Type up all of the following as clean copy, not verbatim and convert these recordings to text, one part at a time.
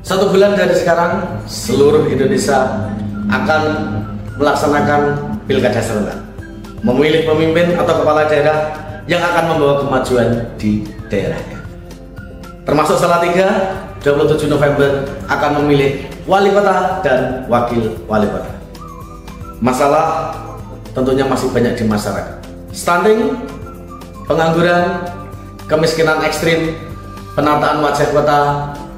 1 bulan dari sekarang, seluruh Indonesia akan melaksanakan pilkada serentak, memilih pemimpin atau kepala daerah yang akan membawa kemajuan di daerahnya. Termasuk Salatiga, 27 November akan memilih wali kota dan wakil wali kota. Masalah tentunya masih banyak di masyarakat. Stunting, pengangguran, kemiskinan ekstrim, penataan wajah kota,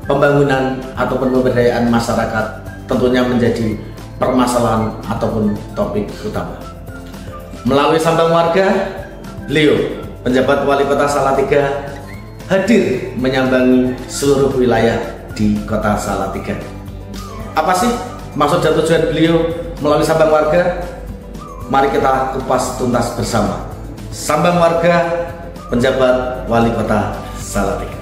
pembangunan ataupun pemberdayaan masyarakat tentunya menjadi permasalahan ataupun topik utama. Melalui Sambang Warga, beliau penjabat wali kota Salatiga hadir menyambangi seluruh wilayah di kota Salatiga. Apa sih maksud dan tujuan beliau melalui Sambang Warga? Mari kita kupas tuntas bersama. Sambang Warga, penjabat wali kota Salatiga.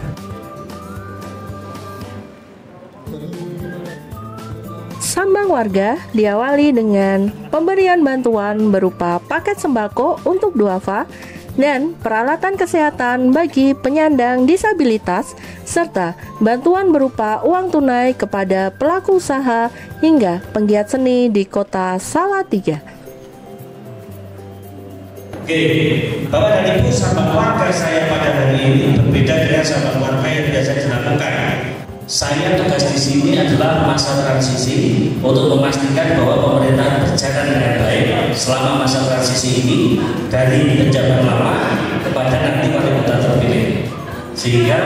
Sambang Warga diawali dengan pemberian bantuan berupa paket sembako untuk duafa dan peralatan kesehatan bagi penyandang disabilitas, serta bantuan berupa uang tunai kepada pelaku usaha hingga penggiat seni di kota Salatiga. Oke, Bapak dan Ibu, Sambang Warga saya pada hari ini berbeda dengan Sambang Warga yang biasa dilakukan. Saya tugas di sini adalah masa transisi untuk memastikan bahwa pemerintahan berjalan dengan baik selama masa transisi ini dari penjabat lama kepada nanti wali kota terpilih. Sehingga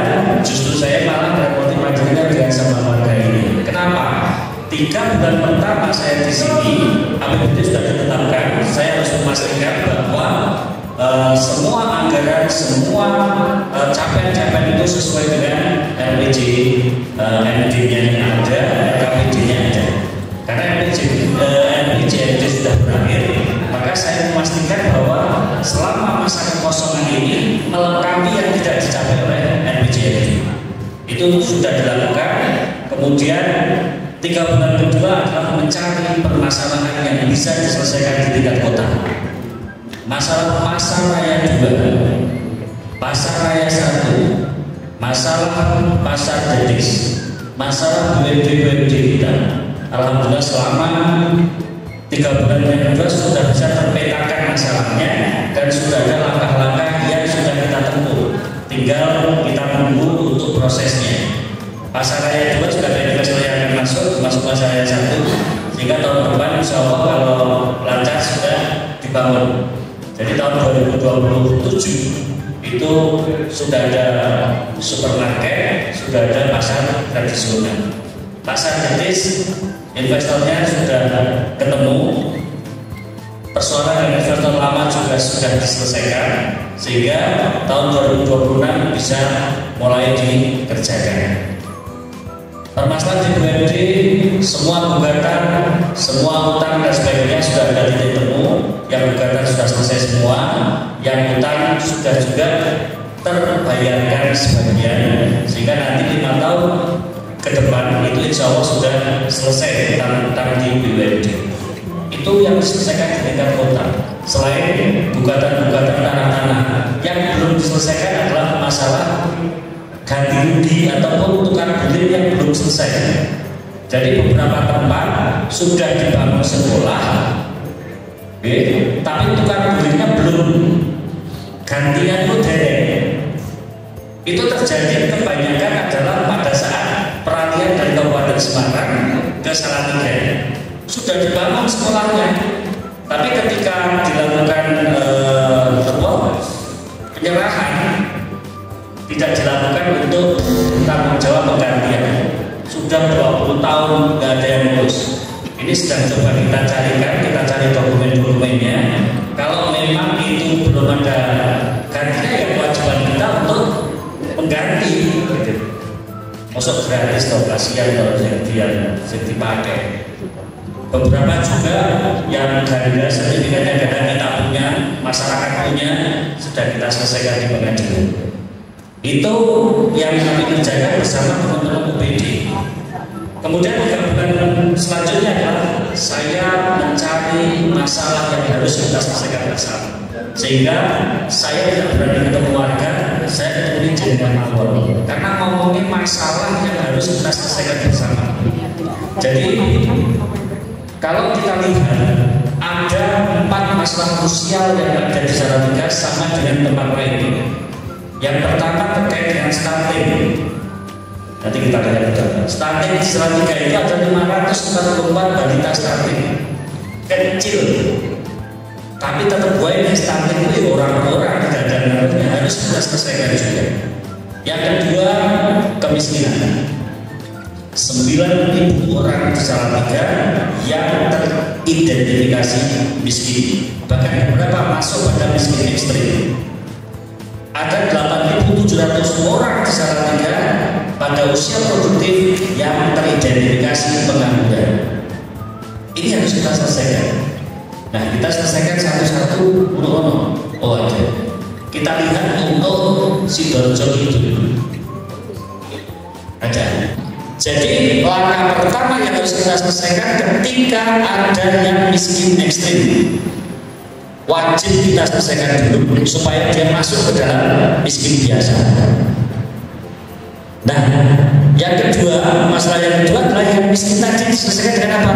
justru saya malah merepoti majelis dengan Sambang Warga ini. Kenapa? 3 bulan pertama saya di sini, APBD sudah ditetapkan. Saya harus memastikan bahwa semua anggaran, semua capaian-capaian itu sesuai dengan MD-nya yang ada, KPD-nya ada. Karena MPJMD sudah berakhir, maka saya memastikan bahwa selama masa kekosongan ini melengkapi yang tidak dicapai oleh MPJMD. Itu sudah dilakukan. Kemudian 3 bulan kedua adalah mencari permasalahan yang bisa diselesaikan di tingkat kota. Masalah pasar raya 2, pasar raya 1, masalah pasar dedis, masalah BUMD kita. Alhamdulillah selama 3 bulan yang kedua sudah bisa terpetakan masalahnya dan sudah ada langkah-langkah yang sudah kita tempuh. Tinggal kita menunggu untuk prosesnya. Pasar raya 2 juga ada investor yang akan masuk pasar raya 1, sehingga tahun depan insya Allah kalau lancar sudah dibangun. Jadi tahun 2027 itu sudah ada supermarket, sudah ada pasar tradisional. Pasar dedis, investornya sudah ketemu, persoalan investor lama juga sudah diselesaikan, sehingga tahun 2026 bisa mulai dikerjakan. Permasalahan di BUMD, semua gugatan, semua utang dan sebagainya sudah ada titik temu. Yang gugatan sudah selesai semua, yang utang sudah juga terbayarkan sebagian, sehingga nanti 5 tahun ke depan itu insya Allah sudah selesai utang di BUMD. Itu yang diselesaikan di tingkat kota. Selain gugatan-gugatan tanah-tanah yang belum diselesaikan adalah masalah ganti rugi ataupun tukar guling yang belum selesai. Jadi beberapa tempat sudah dibangun sekolah, tapi tukar gulingnya belum gantian modern. Itu terjadi kebanyakan adalah pada saat peralihan dari Kabupaten Semarang ke Salatiga. Sudah dibangun sekolahnya, tapi ketika dilakukan penyerahan tidak dilakukan untuk tanggung jawab penggantian. Sudah 20 tahun nggak ada yang ngurus. Ini sedang coba kita carikan, kita cari dokumen-dokumennya. Kalau memang itu belum ada gantinya, ya kewajiban kita untuk mengganti. Masuk gratis atau kasihan kalau yang dipakai. Beberapa juga yang ganda sertifikatnya ganda kita punya, masyarakat punya, sudah kita selesaikan di pengadilan. Itu yang kami kerjakan bersama teman-teman UPD. Kemudian 3 bulan selanjutnya adalah saya mencari masalah yang harus kita selesaikan bersama. Sehingga saya tidak berani ketemu warga, saya ketemu jaringan awal karena ngomongin masalah yang harus kita selesaikan bersama. Jadi kalau kita lihat ada 4 masalah krusial yang ada di Salatiga sama dengan tempat lain. Yang pertama terkait dengan stunting. Nanti kita lihat betul. Stunting di Salatiga itu ada 544 balita stunting kecil. Tapi tetap gue ini stunting itu orang-orang dan harus kita selesaikan juga. Yang kedua, kemiskinan. 9.000 orang di Salatiga yang teridentifikasi miskin, bahkan beberapa masuk pada miskin ekstrim. Ada 8.700 orang di Salatiga pada usia produktif yang teridentifikasi pengangguran. Ini harus kita selesaikan. Nah, kita selesaikan satu-satu untuk ada. Kita lihat untuk Sidoarjo itu ada. Jadi langkah pertama yang harus kita selesaikan ketika ada yang miskin ekstrim, wajib kita selesaikan dulu supaya dia masuk ke dalam miskin biasa. Nah, yang kedua, masalah yang kedua adalah yang miskin tadi diselesaikan dengan apa?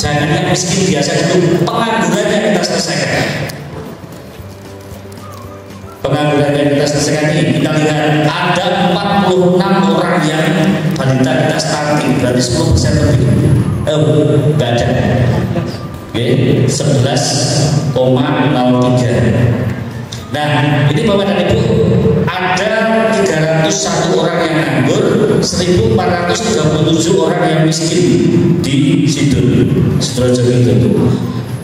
Jangan yang miskin biasa dulu, pengangguran yang kita selesaikan. Pengangguran yang kita selesaikan ini, kita lihat ada 46 orang yang balita kita stunting, berarti 10% lebih. Enggak ada. Oke, 11,03. Nah, ini Bapak dan Ibu, ada 301 orang yang nganggur, 1.437 orang yang miskin di Sidoarjo itu,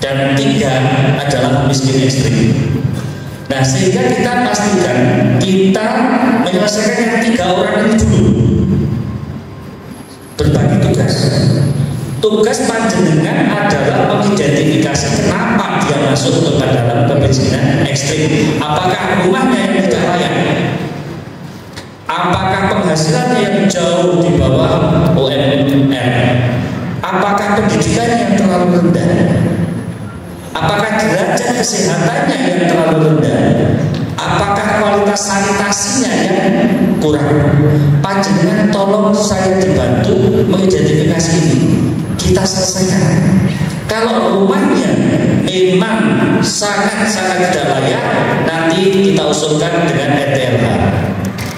dan 3 adalah miskin ekstrim. Nah, sehingga kita pastikan kita menyelesaikan yang 3 orang ini dulu. Berbagi tugas. Tugas panjenengan adalah mengidentifikasi kenapa dia masuk ke dalam kemiskinan ekstrim. Apakah rumahnya yang tidak layak? Apakah penghasilannya yang jauh di bawah UMR? Apakah pendidikannya yang terlalu rendah? Apakah derajat kesehatannya yang terlalu rendah? Apakah kualitas sanitasinya yang kurang? Panjenengan tolong saya dibantu mengidentifikasi ini. Kita selesaikan. Kalau rumahnya memang sangat-sangat tidak layak, nanti kita usulkan dengan ETLH.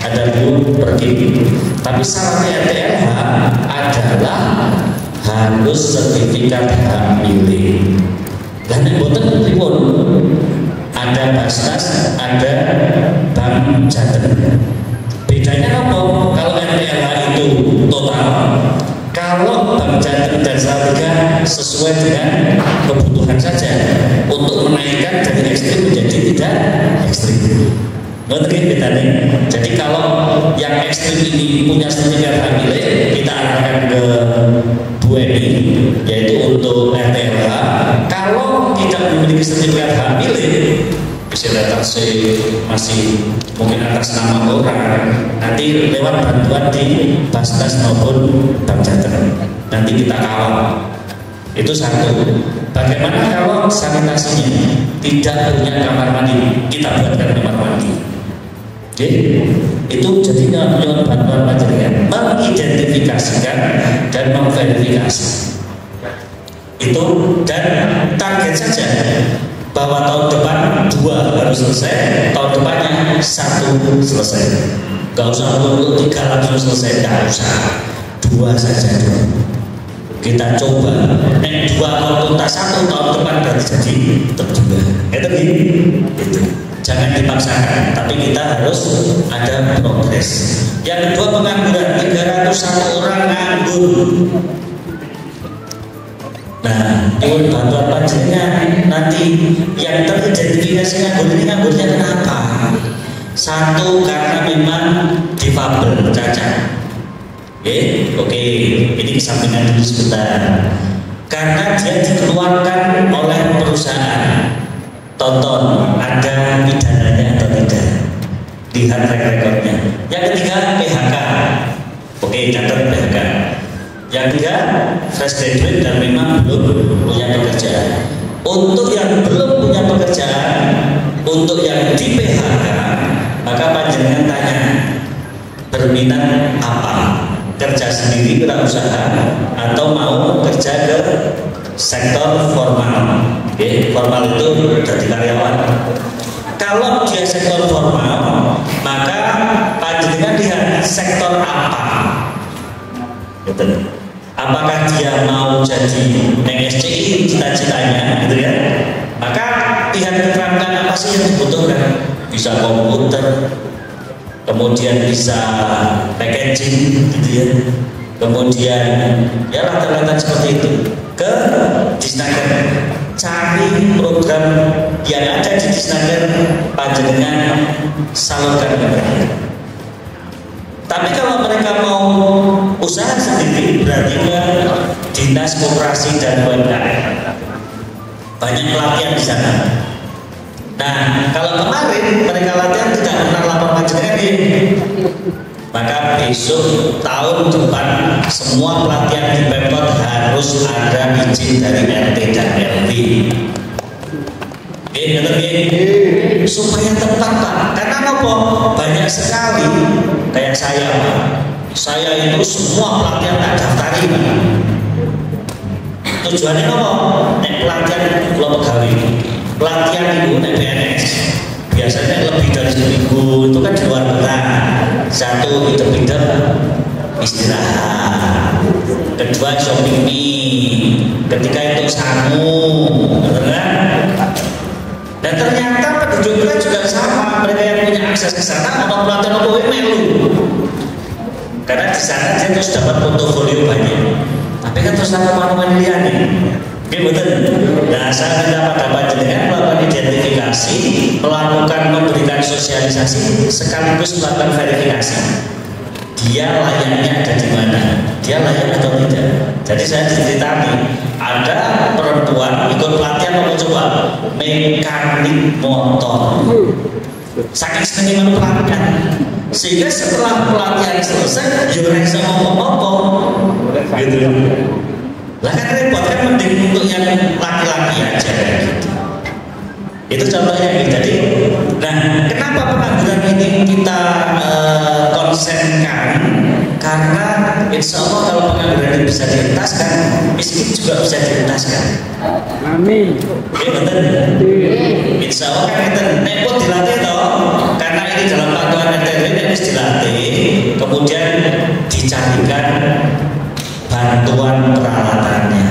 Ada dulu pergi. Tapi syaratnya ETLH adalah harus sertifikat hak milik. Dan boten pripun? Ada Basnas, ada Bank Jateng. Bedanya apa? Kalau ETLH itu total, kalau Bank Jateng dan Salatiga sesuai dengan kebutuhan saja untuk menaikkan dari ekstrim menjadi tidak ekstrim. Ngerti bedanya? Jadi kalau yang ekstrim ini punya sertifikat hak milik, kita arahkan ke Bu Eni, yaitu untuk RTLH. Kalau tidak memiliki sertifikat hak milik, bisa masih mungkin atas nama orang, nanti lewat bantuan di Basnas maupun Bank Jateng, nanti kita kawal. Itu satu. Bagaimana kalau sanitasinya tidak punya kamar mandi, kita buatkan kamar mandi. Oke, itu jadinya lewat bantuan panjenengan mengidentifikasikan dan memverifikasi itu, dan target saja bahwa tahun depan 2 harus selesai, tahun depannya 1 selesai. Gak usah untuk 3 langsung selesai, gak usah, 2 saja dulu. Kita coba, 2 kalau tuntas 1 tahun depan berarti jadi terduga. Itu gitu. Jangan dipaksakan, tapi kita harus ada progres. Yang kedua, pengangguran. 301 orang nganggur. Nah, ini bantuan panjenengan nanti yang teridentifikasi nganggurnya kenapa? 1, karena memang difabel, cacat. Oke, ini kesampingan dulu sebentar. Karena dia dikeluarkan oleh perusahaan. Tonton ada pidananya atau tidak, lihat track recordnya. Yang ketiga, PHK. Oke, catat PHK. Yang ketiga, fresh graduate dan memang belum punya pekerjaan. Untuk yang belum punya pekerjaan, untuk yang di PHK, maka panjenengan tanya berminat apa, kerja sendiri wirausaha atau mau kerja ke sektor formal. Oke, formal itu jadi karyawan. Kalau dia sektor formal, maka panjenengan lihat sektor apa. Gitu. Apakah dia mau jadi SCI cita-citanya, gitu ya? Maka lihat keterampilan apa sih yang dibutuhkan. Bisa komputer, kemudian bisa packaging, gitu ya. Kemudian ya latar-latar seperti itu. Ke Disnaker, cari program yang ada di Disnaker, panjenengan salurkan ke mereka. Tapi kalau mereka mau usaha sendiri, berarti ke Dinas Koperasi dan UMKM. Banyak pelatihan di sana. Nah, kalau kemarin mereka latihan tidak pernah lapor panjenengan, maka besok tahun depan semua pelatihan di Pemkot harus ada izin dari RT dan RW. Supaya tepat Pak. Karena apa? Banyak sekali kayak saya Pak. Saya itu semua pelatihan tak daftari Pak. Tujuannya apa? Nek pelatihan kalau pegawai, pelatihan itu nek PNS biasanya lebih dari seminggu, itu kan di luar kota. Satu, hidup-hidup istirahat. Kedua, shopping mie. Ketiga itu sangu, kan? Dan ternyata penduduk kita juga sama. Mereka yang punya akses ke sana, orang pelatihan apa melu. Karena di sana dia terus dapat portofolio banyak. Tapi kan terus sama teman-teman lihat nih. Oke, betul. Nah, saya minta pada panjenengan melakukan identifikasi, memberikan sosialisasi, sekaligus melakukan verifikasi. Dia layaknya ada di mana? Dia layak atau tidak? Jadi saya diceritani, ada perempuan ikut pelatihan mau coba mekanik motor. Saking senengnya pelatihan, sehingga setelah pelatihan selesai, juga bisa ngomong-ngomong, gitu. Lah kan repot kan, mending untuk yang laki-laki aja gitu. Itu contohnya gitu. Jadi, nah kenapa pengangguran ini kita konsenkan? Karena insya Allah kalau pengangguran ini bisa dientaskan, miskin juga bisa dientaskan. Amin. Oke, betul. Insya Allah kan itu nepot dilatih toh. Karena ini dalam pantauan RT ini harus dilatih, kemudian dicarikan bantuan peralatannya.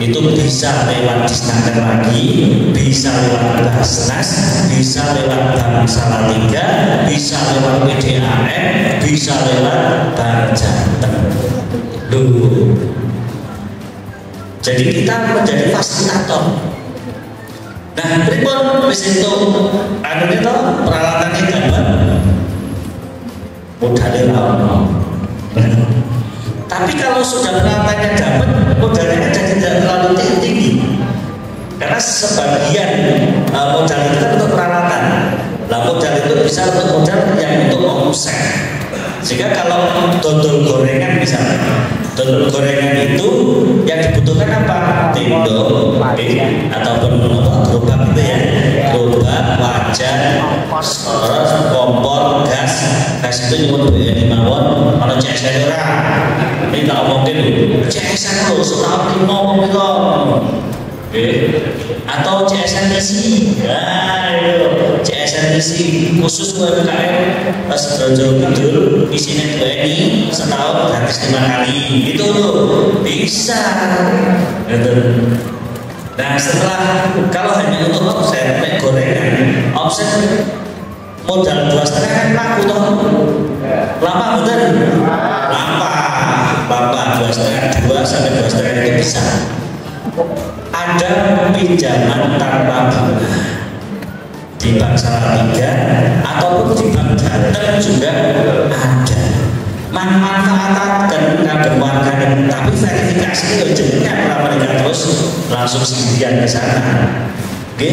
Itu bisa lewat Disnaker lagi, bisa lewat Basnas, bisa lewat Bank Salatiga, bisa lewat PDAM, bisa lewat Bank Jateng. Jadi kita menjadi fasilitator. Nah, pripun wis itu anunya to peralatannya dapat modalnya ono. Tapi kalau sudah peralatannya dapat, modalnya jadi tidak terlalu tinggi. Karena sebagian modal itu kan untuk peralatan. Nah, modal itu bisa untuk modal yang untuk omset. Sehingga kalau dodol gorengan misalnya, dodol gorengan itu yang dibutuhkan apa? Tendo, ataupun gerobak itu ya, gerobak, wajan, kompor, gas itu cuma di mawon, kalau CSN orang, ini tak mungkin CSN lo setahun 5 gitu. Atau CSN isi, CSN isi khusus UMKM Sidoarjo Kidul, isinya 2 ini setahun gratis 5 kali, itu loh bisa. Nah setelah kalau hanya untuk offset gorengan, offset modal 2,5 kan laku toh, lama betul, lama 2,5, 2 sampai 2,5 itu bisa. Ada pinjaman tanpa bunga di Bank Salatiga ataupun di Bank Jateng juga ada. Manfaatkan kagem warga, tapi verifikasi itu jenengnya mereka terus langsung sendirian ke sana. Oke,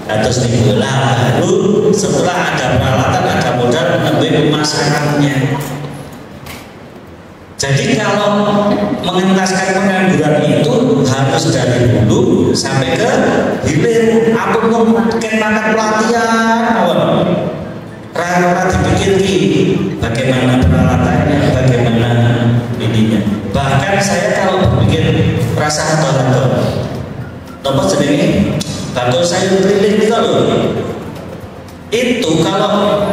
terus dimulai baru setelah ada peralatan, ada modal, mengambil pemasarannya. Jadi kalau mengentaskan pengangguran itu harus dari hulu sampai ke hilir. Aku mungkin makan pelatihan, sekarang orang dipikir bagaimana peralatannya, bagaimana ininya. Bahkan saya kalau berpikir rasa atau apa jenenge bakul sayur keliling itu loh, itu kalau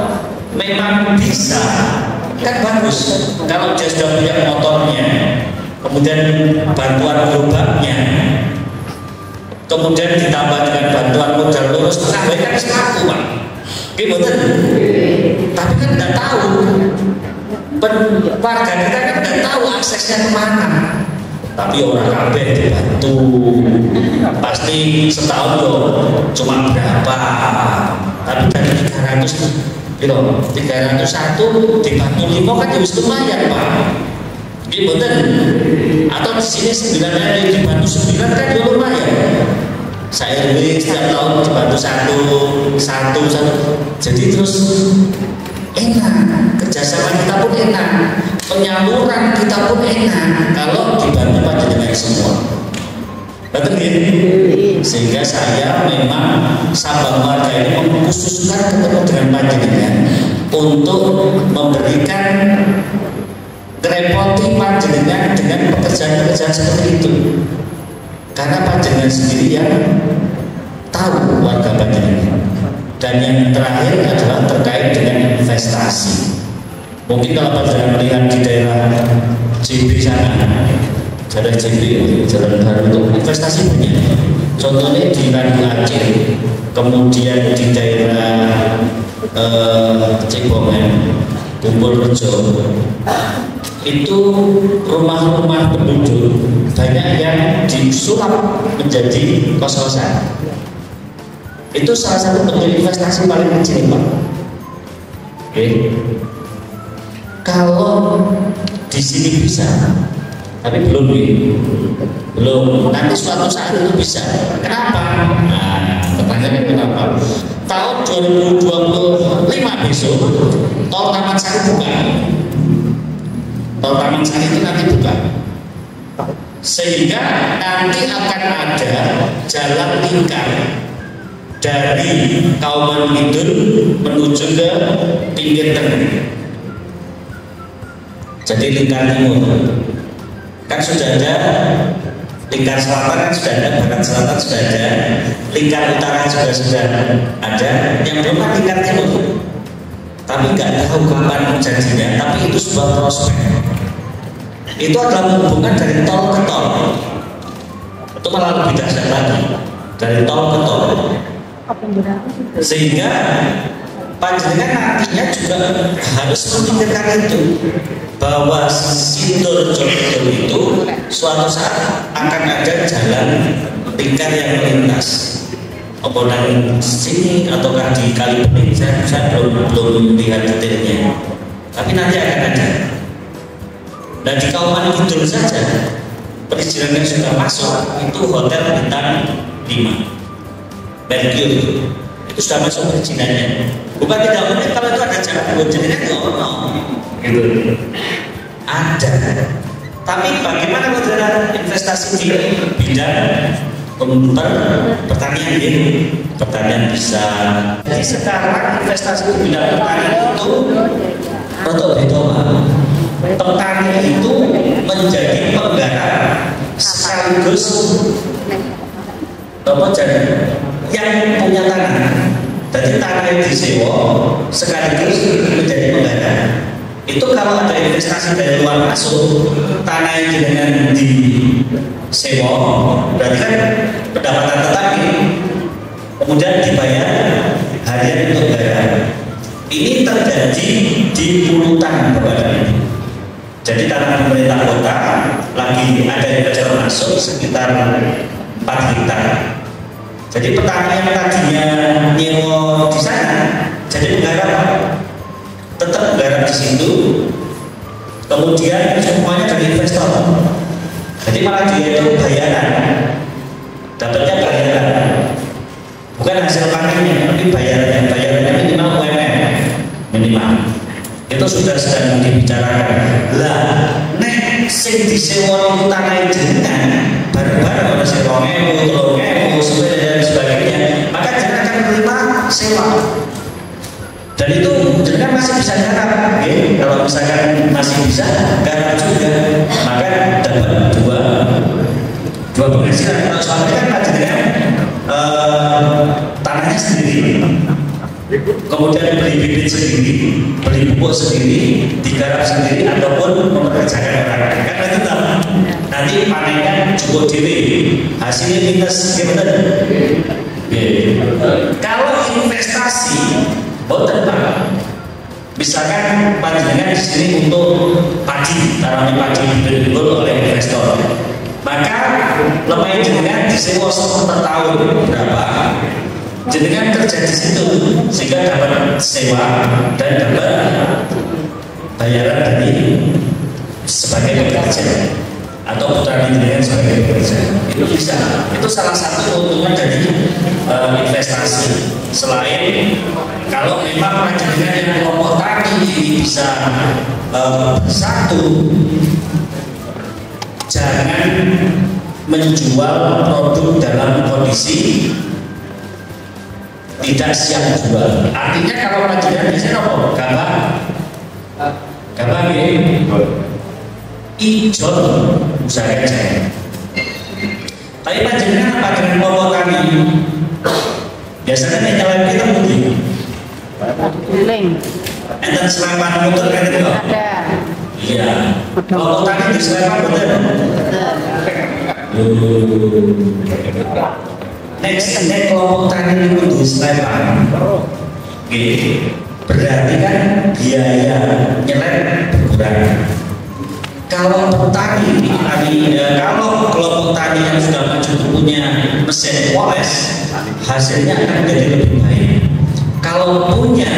memang bisa kan bagus. Kalau dia sudah punya motornya, kemudian bantuan gerobaknya, kemudian ditambah dengan bantuan modal lulus tengah kan selaku Pak. Betul. Tapi kan tidak tahu, warga kita kan tidak tahu aksesnya kemana. Tapi orang kabeh dibantu, pasti setahun loh cuma berapa. Tapi dari 300 kilo, 301 dibantu 5 kan harus lumayan Pak. Betul. Atau di sini 9 hari dibantu 9 kan juga lumayan. Saya RW setiap tahun dibantu satu. Jadi terus enak, kerjasama kita pun enak, penyaluran kita pun enak kalau dibantu panjenengan semua. Betul gitu? Sehingga saya memang Sabang Warga ini mengkhususkan ketemu dengan panjenengan untuk memberikan ngerepoti panjenengan dengan pekerjaan-pekerjaan seperti itu. Karena panjenengan sendiri yang tahu warga panjenengan. Dan yang terakhir adalah terkait dengan investasi. Mungkin kalau panjenengan melihat di daerah JB sana, daerah JB, Jalan Baru untuk investasi punya. Contohnya di Randu Aceh, kemudian di daerah Cibongan, Kumpul Rejo, itu rumah-rumah penduduk banyak yang disulap menjadi kos-kosan. Itu salah satu bentuk investasi paling kecil Pak. Oke. Kalau di sini bisa, tapi belum belum. Nanti suatu saat itu bisa. Kenapa? Nah, pertanyaannya kenapa? Tahun 2025 besok, tol Taman Sari buka. Tol Taman Sari itu nanti buka, sehingga nanti akan ada jalan lingkar dari Kauman Kidul menuju ke pinggir tengah. Jadi lingkar timur kan sudah ada, lingkar selatan kan sudah ada, barat selatan sudah ada, lingkar utara juga sudah ada, yang belum kan lingkar timur. Tapi nggak tahu kapan janjinya, tapi itu sebuah prospek. Itu adalah hubungan dari tol ke tol. Itu malah lebih dahsyat lagi, dari tol ke tol. Sehingga panjenengan nantinya juga harus memikirkan itu, bahwa Sidoarjo itu suatu saat akan ada jalan lingkar yang melintas. Apa nang sini ataukah di Kalibening, saya belum lihat detailnya, tapi nanti akan ada. Dan di Kauman Kidul saja perizinannya sudah masuk, itu hotel bintang 5 Mercure itu sudah masuk perizinannya. Bukan tidak mungkin kalau itu ada jalan perizinannya gitu. Ada. Tapi bagaimana kalau investasi di bidang komputer, pertanian ini? Pertanian bisa. Jadi sekarang investasi di bidang pertanian itu rotok beda. Petani itu menjadi penggarap sekaligus apa jadi yang punya tanah. Jadi tanah yang disewa sekaligus menjadi penggarap. Itu kalau ada investasi dari luar masuk, tanah yang dengan disewa berarti kan pendapatan tetap ini, kemudian dibayar harian untuk garap. Ini terjadi di Pulutan Bapak ini. Jadi tanah pemerintah kota lagi ada investor masuk sekitar 4 hektar. Jadi petani yang tadinya nyewa di sana jadi menggarap, tetap menggarap di situ. Kemudian semuanya dari investor. Jadi malah dia itu bayaran, dapatnya bayaran, bukan hasil panennya, tapi bayarannya minimal UMR minimal. Itu sudah sedang dibicarakan. Lah, nek sing disewa itu tanah jenengan bareng-bareng orang sewa ngewu, dan sebagainya, maka jangan akan menerima sewa. Dan Dan itu jenengan masih bisa garap, okay? Kalau misalkan masih bisa garap juga, maka dapat dua penghasilan. Kalau soalnya kan jenengan tanahnya sendiri, kemudian beli bibit sendiri, beli pupuk sendiri, digarap sendiri, ataupun mempekerjakan orang. Kan itu nanti panennya cukup dewe, hasilnya minus, gimana? Kalau investasi, boten Pak. Misalkan panjenengan di sini untuk padi, tanami padi dibeli oleh investor, maka lemah jenengan disewa per tahun berapa? Jenengan kerja di situ sehingga dapat sewa dan dapat bayaran dari sebagai pekerja atau putra jenengan sebagai pekerja. Itu bisa. Itu salah satu keuntungan dari investasi. Selain kalau memang jenengan yang kelompok tani ini bisa satu, jangan menjual produk dalam kondisi tidak siap jual. Artinya kalau panjenengan biasanya apa? Gabah ijon usahakan saya. Tapi panjenengan apa dengan kelompok tani? Biasanya nyalain kita putih. Guling. Enten selepan motor kan itu? Ada. Iya. Kelompok tani di selepan betul. Next kelompok tani itu di selepan. Berarti kan biaya nyelep berkurang. Kalau petani, kalau kelompok tani yang sudah maju punya mesin poles, hasilnya akan menjadi lebih baik. Kalau punya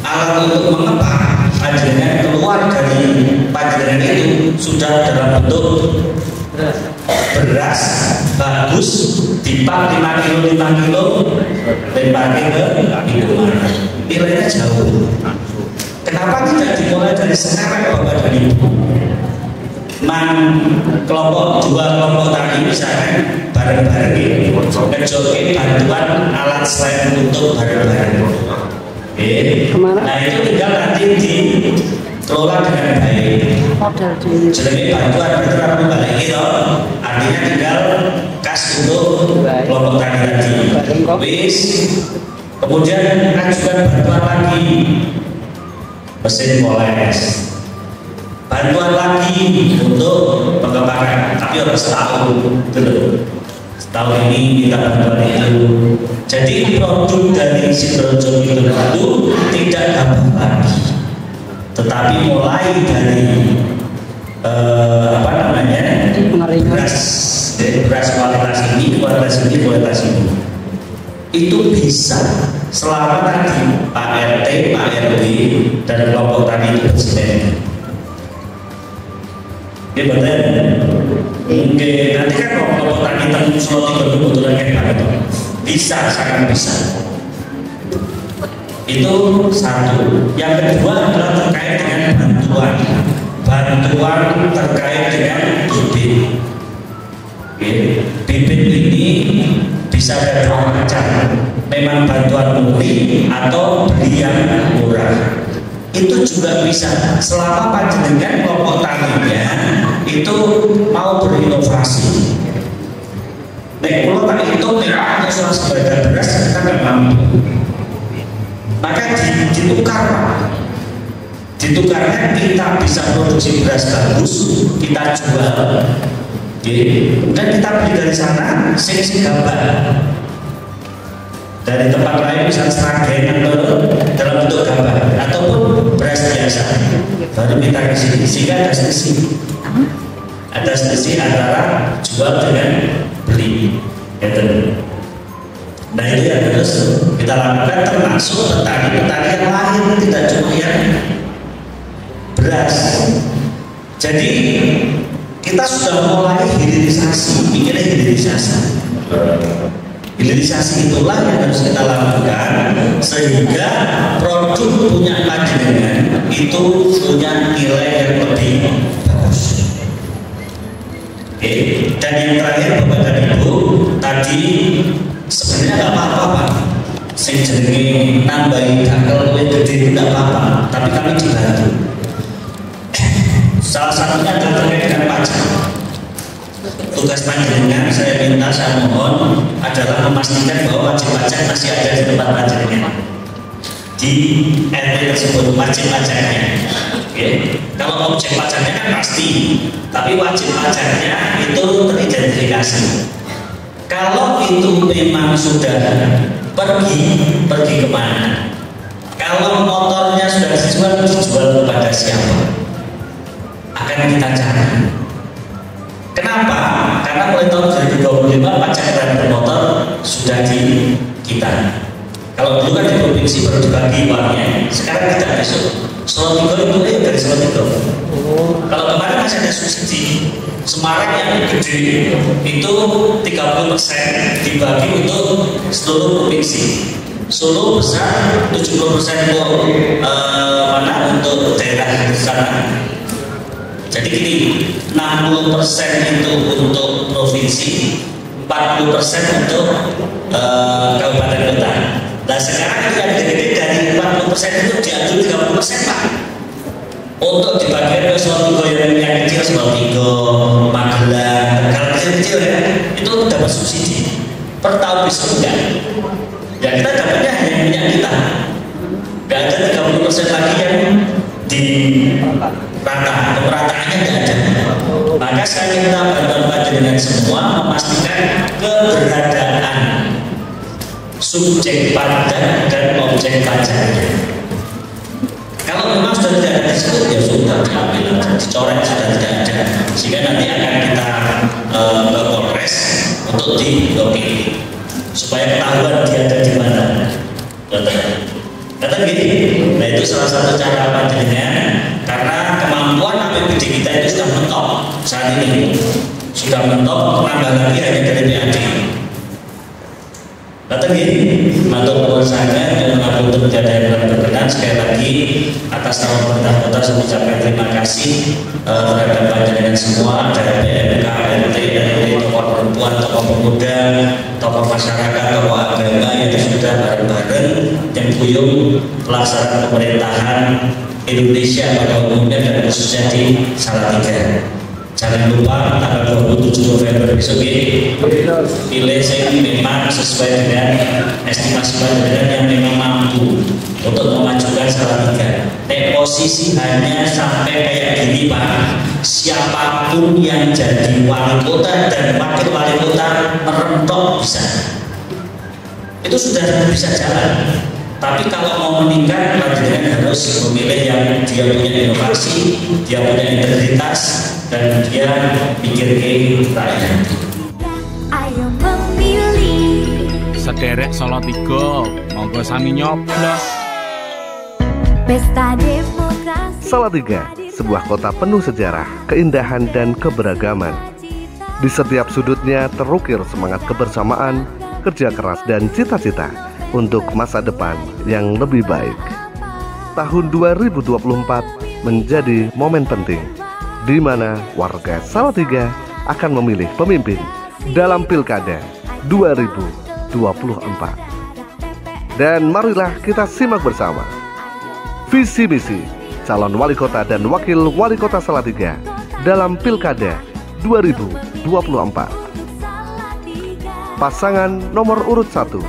alat untuk mengepak, panjenengan keluar dari panjenengan itu sudah dalam bentuk beras bagus, dipak 5 kilo lempar ke minuman, nilainya jauh. Kenapa tidak dimulai dari sekarang Bapak dan Ibu? Dua kelompok tani misalkan bareng-bareng ngejoki bantuan alat selain untuk bareng-bareng. Nah itu tinggal nanti dikelola dengan baik. Jadi bantuan itu rapi balik gitu. Artinya tinggal kas untuk kelompok tani tadi. Wis. Kemudian ajukan bantuan lagi. Mesin poles, bantuan lagi untuk pengembangan, tapi harus setahun dulu. Setahun ini kita bantuan itu. Jadi produk dari Sidrojo itu tidak gampang lagi, tetapi mulai dari beras kualitas ini itu bisa selama tadi Pak RT, Pak RW dan kelompok tani itu bersih. Ini betul. Mungkin nanti kan kelompok tani tentu slot itu kebetulan kayak gitu. Bisa, sangat bisa. Itu satu. Yang kedua adalah terkait dengan bantuan terkait dengan bibit. Bibit ini bisa ada dua macam, memang bantuan murni atau beli yang murah. Itu juga bisa selama panjenengan kelompok taninya itu mau berinovasi. Kalau tadi itu memang soal sebagian beras kita nggak mampu, maka ditukarnya kita bisa produksi beras bagus, kita jual. Dan kita beli dari sana sing gambar dari tempat lain, bisa Sragen atau dalam bentuk gambar ataupun beras biasa, baru kita ke sini sehingga ada selisih antara jual dengan beli. Nah itu yang harus kita lakukan, termasuk petani-petani yang lain, tidak cuma yang beras. Jadi kita sudah mulai hilirisasi, mikirnya hilirisasi. Hilirisasi itulah yang harus kita lakukan sehingga produk punya panjenengan itu punya nilai yang lebih bagus. Dan yang terakhir Bapak dan Ibu, tadi sebenarnya nggak apa-apa Pak. sing jenenge nambahi dakel luwih gede tidak apa-apa, tapi kami dibantu. Salah satunya adalah terkait dengan pajak. Tugas panjenengan saya mohon adalah memastikan bahwa wajib pajak masih ada di tempat panjenengan, di RT tersebut wajib pajaknya. Oke. Kalau objek pajaknya kan pasti, tapi wajib pajaknya itu teridentifikasi. Kalau itu memang sudah pergi kemana? Kalau motornya sudah dijual kepada siapa? Akan kita cari. Kenapa? Karena mulai tahun 2025 pajak kendaraan bermotor sudah di kita. Kalau dulu kan di provinsi baru dibagi uangnya, sekarang tidak besok. Solo 3 itu dari Solo 3. Kalau kemarin masih ada subsidi, Semarang yang gede itu 30% dibagi untuk seluruh provinsi. Solo besar 70% untuk untuk daerah sana. Jadi gini, 60% itu untuk provinsi, 40% untuk kabupaten kota. Nah sekarang itu yang gede dari 40% itu diambil 30% Pak, untuk dibagikan ke Solo 3 yang kecil, Solo 3, Magelang, Tegal kecil-kecil ya, itu dapat subsidi. Per tahun besok enggak. Ya kita dapatnya hanya minyak kita. Enggak ada 30% lagi yang di rata, pemerataannya tidak ada. Maka saya minta bantuan panjenengan semua memastikan keberadaan subjek pajak dan objek pajaknya. Kalau memang sudah tidak ada disebut, ya sudah diambil, dicoret, sudah tidak ada. Sehingga nanti akan kita ke Polres untuk diblokir supaya ketahuan dia ada di mana. Kata gini, nah itu salah satu cara panjenengan, karena kemampuan APBD kita itu sudah mentok saat ini, sudah mentok, nambah lagi hanya dari PAD. Kata gini, matur nuwun saya dan untuk tidak ada yang berkenan, sekali lagi atas nama pemerintah kota saya ucapkan terima kasih terhadap panjenengan semua, dari PMK, RT, RW, tokoh perempuan, tokoh pemuda, tokoh masyarakat, tokoh agama yang sudah bareng-bareng yang buyung pelaksanaan pemerintahan Indonesia pada umumnya dan khususnya di Salatiga. Jangan lupa tanggal 27 November besok pilih saya ini memang sesuai dengan estimasi panjenengan yang memang mampu untuk memajukan Salatiga. Posisi hanya sampai kayak gini Pak, siapapun yang jadi wali kota dan wakil wali kota merentok bisa, itu sudah bisa jalan. Tapi kalau mau meningkat, panjenengan harus memilih yang dia punya inovasi, dia punya integritas, dan dia pikir ke rakyat. Ayo memilih. Sederek Solo 3, monggo sami nyoblos. Pesta demokrasi. Salatiga, sebuah kota penuh sejarah, keindahan, dan keberagaman. Di setiap sudutnya terukir semangat kebersamaan, kerja keras, dan cita-cita untuk masa depan yang lebih baik. Tahun 2024 menjadi momen penting di mana warga Salatiga akan memilih pemimpin dalam Pilkada 2024. Dan marilah kita simak bersama visi misi calon wali kota dan wakil wali kota Salatiga dalam Pilkada 2024. Pasangan nomor urut 1,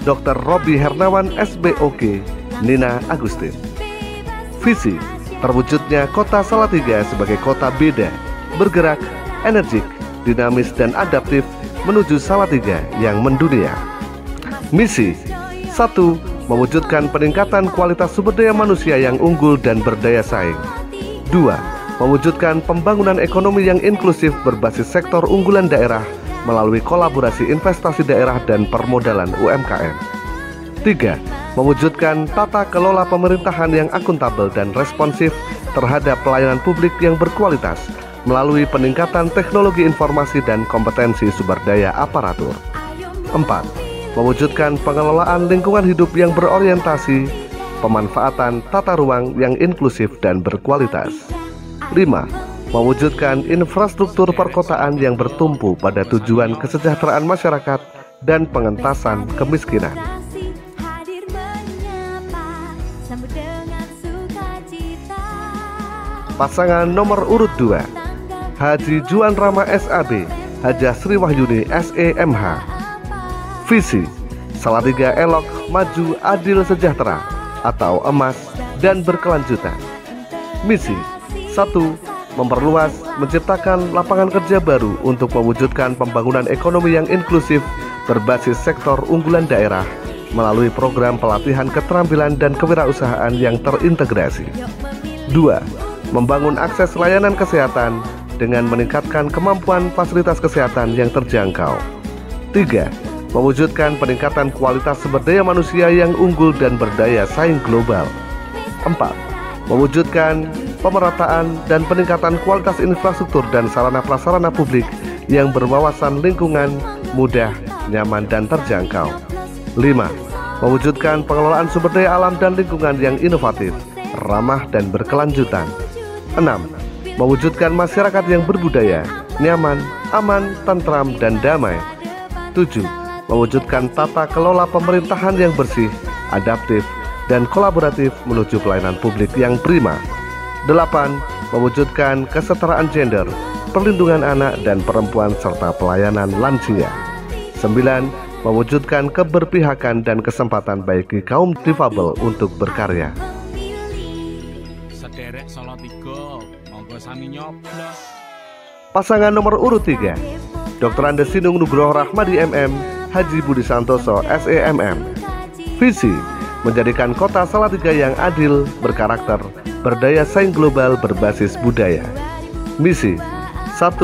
Dr. Robi Hernawan SBOG, Nina Agustin. Visi terwujudnya kota Salatiga sebagai kota beda, bergerak, energik, dinamis, dan adaptif menuju Salatiga yang mendunia. Misi 1. Mewujudkan peningkatan kualitas sumber daya manusia yang unggul dan berdaya saing. 2. Mewujudkan pembangunan ekonomi yang inklusif berbasis sektor unggulan daerah melalui kolaborasi investasi daerah dan permodalan UMKM. 3. Mewujudkan tata kelola pemerintahan yang akuntabel dan responsif terhadap pelayanan publik yang berkualitas melalui peningkatan teknologi informasi dan kompetensi sumber daya aparatur. 4. Mewujudkan pengelolaan lingkungan hidup yang berorientasi, pemanfaatan tata ruang yang inklusif dan berkualitas. 5. Mewujudkan infrastruktur perkotaan yang bertumpu pada tujuan kesejahteraan masyarakat dan pengentasan kemiskinan. Pasangan nomor urut 2, Haji Juan Rama SAB, Hajah Sri Wahyuni SEMH. Visi Salatiga elok, maju, adil, sejahtera atau emas dan berkelanjutan. Misi 1. Memperluas, menciptakan lapangan kerja baru untuk mewujudkan pembangunan ekonomi yang inklusif berbasis sektor unggulan daerah melalui program pelatihan keterampilan dan kewirausahaan yang terintegrasi. 2. Membangun akses layanan kesehatan dengan meningkatkan kemampuan fasilitas kesehatan yang terjangkau. 3. Mewujudkan peningkatan kualitas sumber daya manusia yang unggul dan berdaya saing global. 4. Mewujudkan pemerataan dan peningkatan kualitas infrastruktur dan sarana prasarana publik yang berwawasan lingkungan, mudah, nyaman, dan terjangkau. 5. Mewujudkan pengelolaan sumber daya alam dan lingkungan yang inovatif, ramah, dan berkelanjutan. 6. Mewujudkan masyarakat yang berbudaya, nyaman, aman, tentram, dan damai. 7. Mewujudkan tata kelola pemerintahan yang bersih, adaptif, dan kolaboratif menuju pelayanan publik yang prima. 8. Mewujudkan kesetaraan gender, perlindungan anak dan perempuan serta pelayanan lansia. 9. Mewujudkan keberpihakan dan kesempatan bagi kaum difabel untuk berkarya. Sederek Salatiga, monggo sami nyoblos. Pasangan nomor urut 3, Dr. Andes Sinung Nugroho Rahmadi MM, Haji Budi Santoso SEMM. Visi menjadikan kota Salatiga yang adil, berkarakter, berdaya saing global berbasis budaya. Misi 1.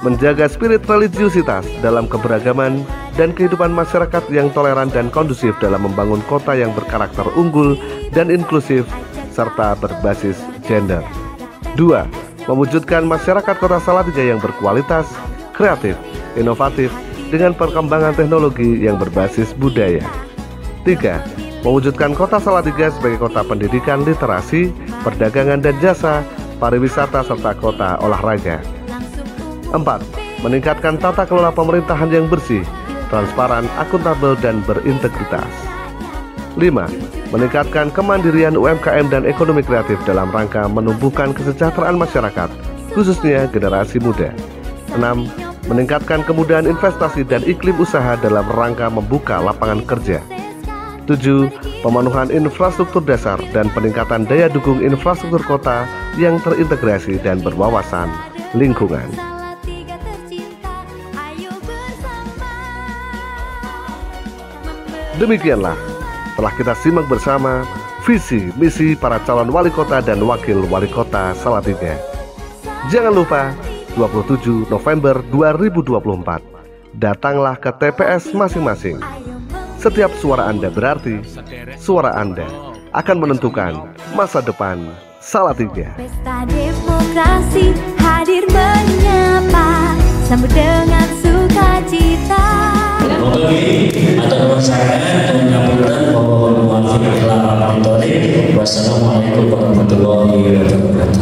Menjaga spirit religiusitas dalam keberagaman dan kehidupan masyarakat yang toleran dan kondusif dalam membangun kota yang berkarakter unggul dan inklusif serta berbasis gender. 2. Mewujudkan masyarakat kota Salatiga yang berkualitas, kreatif, inovatif dengan perkembangan teknologi yang berbasis budaya. 3. Mewujudkan kota Salatiga sebagai kota pendidikan, literasi, perdagangan dan jasa, pariwisata serta kota olahraga. 4. Meningkatkan tata kelola pemerintahan yang bersih, transparan, akuntabel, dan berintegritas. 5. Meningkatkan kemandirian UMKM dan ekonomi kreatif dalam rangka menumbuhkan kesejahteraan masyarakat, khususnya generasi muda. 6. Meningkatkan kemudahan investasi dan iklim usaha dalam rangka membuka lapangan kerja. 7. Pemenuhan infrastruktur dasar dan peningkatan daya dukung infrastruktur kota yang terintegrasi dan berwawasan lingkungan. Demikianlah telah kita simak bersama visi misi para calon wali kota dan wakil wali kota Salatiga. Jangan lupa 27 November 2024 datanglah ke TPS masing-masing. Setiap suara Anda berarti suara Anda akan menentukan masa depan Salatiga. Pesta demokrasi hadir menyapa, sambut dengan sukacita. Wassalamualaikum warahmatullahi wabarakatuh.